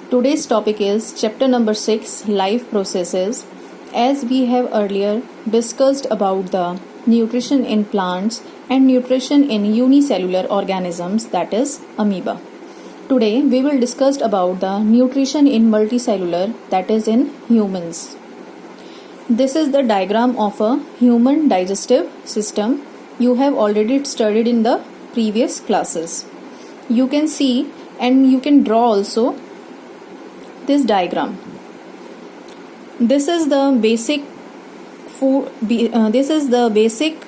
Today's topic is chapter number 6, Life Processes. As we have earlier discussed about the nutrition in plants and nutrition in unicellular organisms, that is amoeba. Today we will discuss about the nutrition in multicellular, that is in humans. This is the diagram of a human digestive system. You have already studied in the previous classes. You can see and you can draw also this diagram. This is the basic food. This is the basic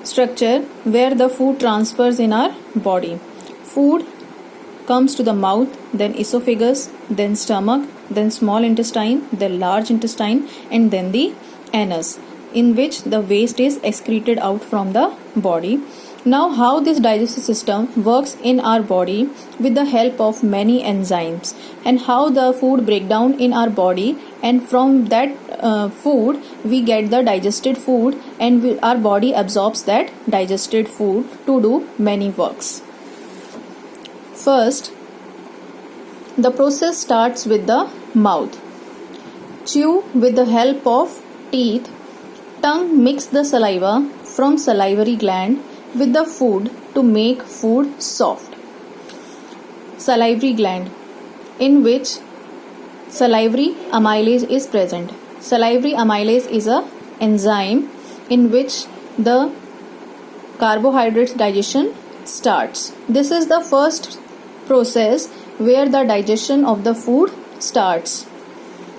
structure where the food transfers in our body. Food comes to the mouth, then esophagus, then stomach, then small intestine, then large intestine, and then the anus, in which the waste is excreted out from the body. Now, how this digestive system works in our body with the help of many enzymes, and how the food break down in our body, and from that food we get the digested food, and our body absorbs that digested food to do many works. First, the process starts with the mouth. Chew with the help of teeth. Tongue mix the saliva from salivary gland with the food to make food soft. Salivary gland, in which salivary amylase is present. Salivary amylase is a enzyme in which the carbohydrates digestion starts. This is the first process where the digestion of the food starts.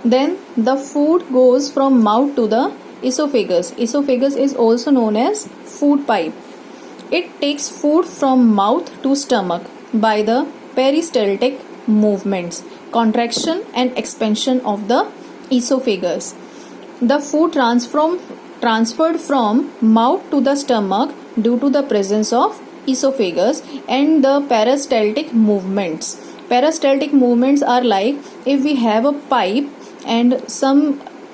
Then the food goes from mouth to the esophagus. Esophagus is also known as food pipe. It takes food from mouth to stomach by the peristaltic movements, contraction and expansion of the esophagus. The food transferred from mouth to the stomach due to the presence of esophagus and the peristaltic movements. Peristaltic movements are like, if we have a pipe and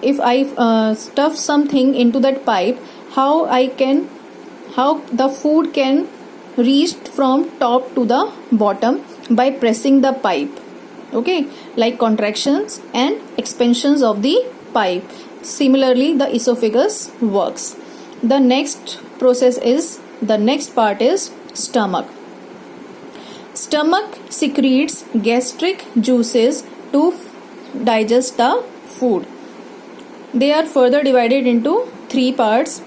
if I stuff something into that pipe, how the food can reach from top to the bottom by pressing the pipe. Okay, like contractions and expansions of the pipe. Similarly, the esophagus works. The next part is stomach. Stomach secretes gastric juices to digest the food. They are further divided into three parts: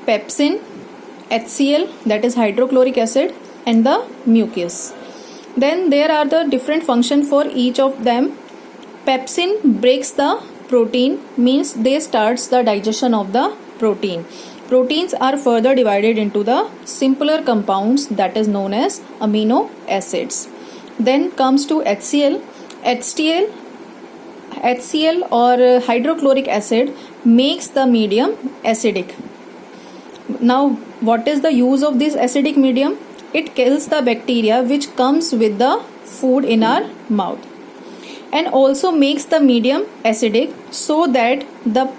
pepsin, HCl, that is hydrochloric acid, and the mucus. Then there are the different functions for each of them. Pepsin breaks the protein, means they starts the digestion of the protein. Proteins are further divided into the simpler compounds, that is known as amino acids. Then comes to HCl. HCl or hydrochloric acid makes the medium acidic. Now, what is the use of this acidic medium? It kills the bacteria which comes with the food in our mouth, and also makes the medium acidic so that the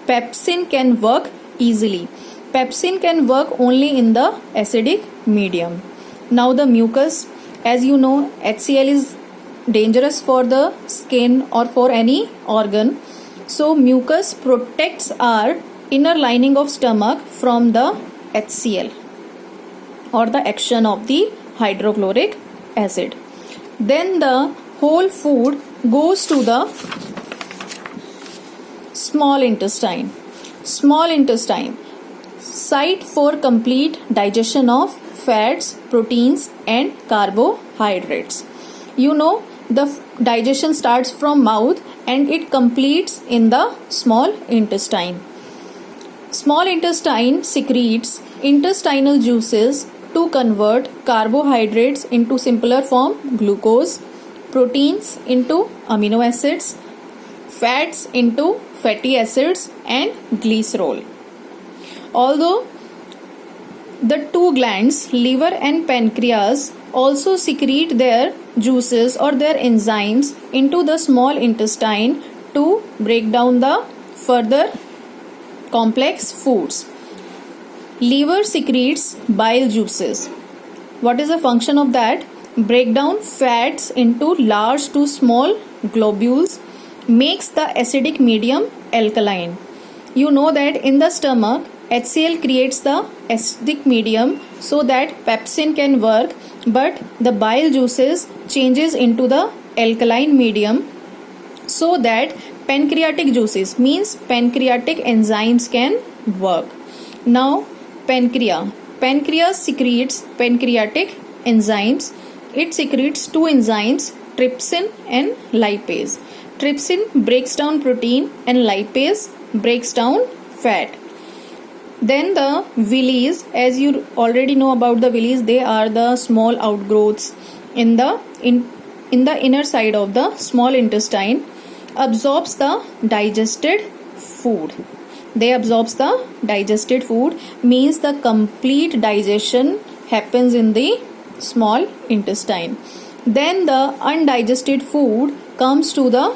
pepsin can work easily. Pepsin can work only in the acidic medium. Now the mucus, as you know, HCl is dangerous for the skin or for any organ. So mucus protects our inner lining of stomach from the HCl or the action of the hydrochloric acid. Then the whole food goes to the small intestine. Small intestine, site for complete digestion of fats, proteins, and carbohydrates. You know, the digestion starts from mouth and it completes in the small intestine. Small intestine secretes intestinal juices to convert carbohydrates into simpler form, glucose, proteins into amino acids, fats into fatty acids, and glycerol. Although the two glands, liver and pancreas, also secrete their juices or their enzymes into the small intestine to break down the further complex foods. Liver secretes bile juices. What is the function of that? break down fats into large to small globules, makes the acidic medium alkaline. You know that in the stomach, HCl creates the acidic medium so that pepsin can work, but the bile juices changes into the alkaline medium so that pancreatic juices means pancreatic enzymes can work. Now pancreas secretes pancreatic enzymes. It secretes two enzymes, trypsin and lipase. Trypsin breaks down protein and lipase breaks down fat. Then the villi, as you already know about the villi, they are the small outgrowths in the inner side of the small intestine, absorbs the digested food. They absorbs the digested food, means the complete digestion happens in the small intestine. Then the undigested food comes to the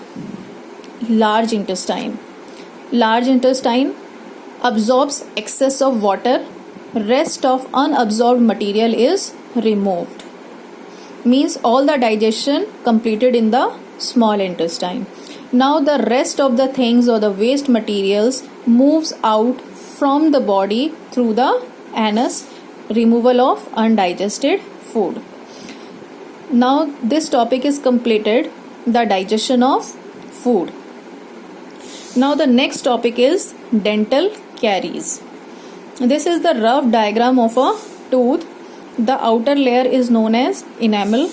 large intestine. Large intestine absorbs excess of water, rest of unabsorbed material is removed. Means all the digestion completed in the small intestine. Now the rest of the things or the waste materials moves out from the body through the anus, removal of undigested food. Now this topic is completed, the digestion of food. Now the next topic is dental caries. This is the rough diagram of a tooth. The outer layer is known as enamel.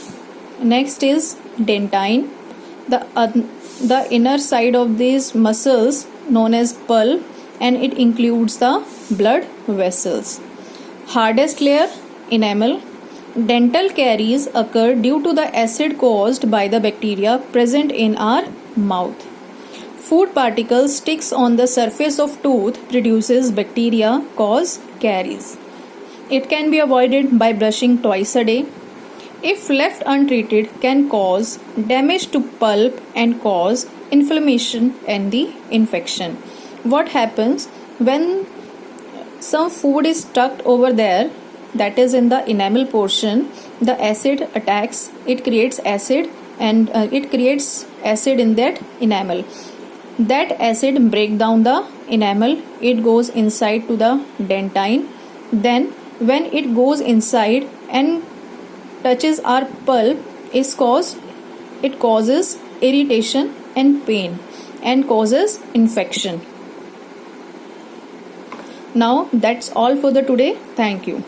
Next is dentine. The inner side of these muscles known as pulp, and it includes the blood vessels. Hardest layer, enamel. Dental caries occur due to the acid caused by the bacteria present in our mouth. Food particles sticks on the surface of tooth produces bacteria cause caries. It can be avoided by brushing twice a day. If left untreated, can cause damage to pulp and cause inflammation and the infection. What happens when some food is stuck over there, that is in the enamel portion, the acid attacks, it creates acid and it creates acid in that enamel. That acid break down the enamel, it goes inside to the dentine. Then when it goes inside and touches our pulp, it causes irritation and pain and causes infection. Now that's all for the today. Thank you.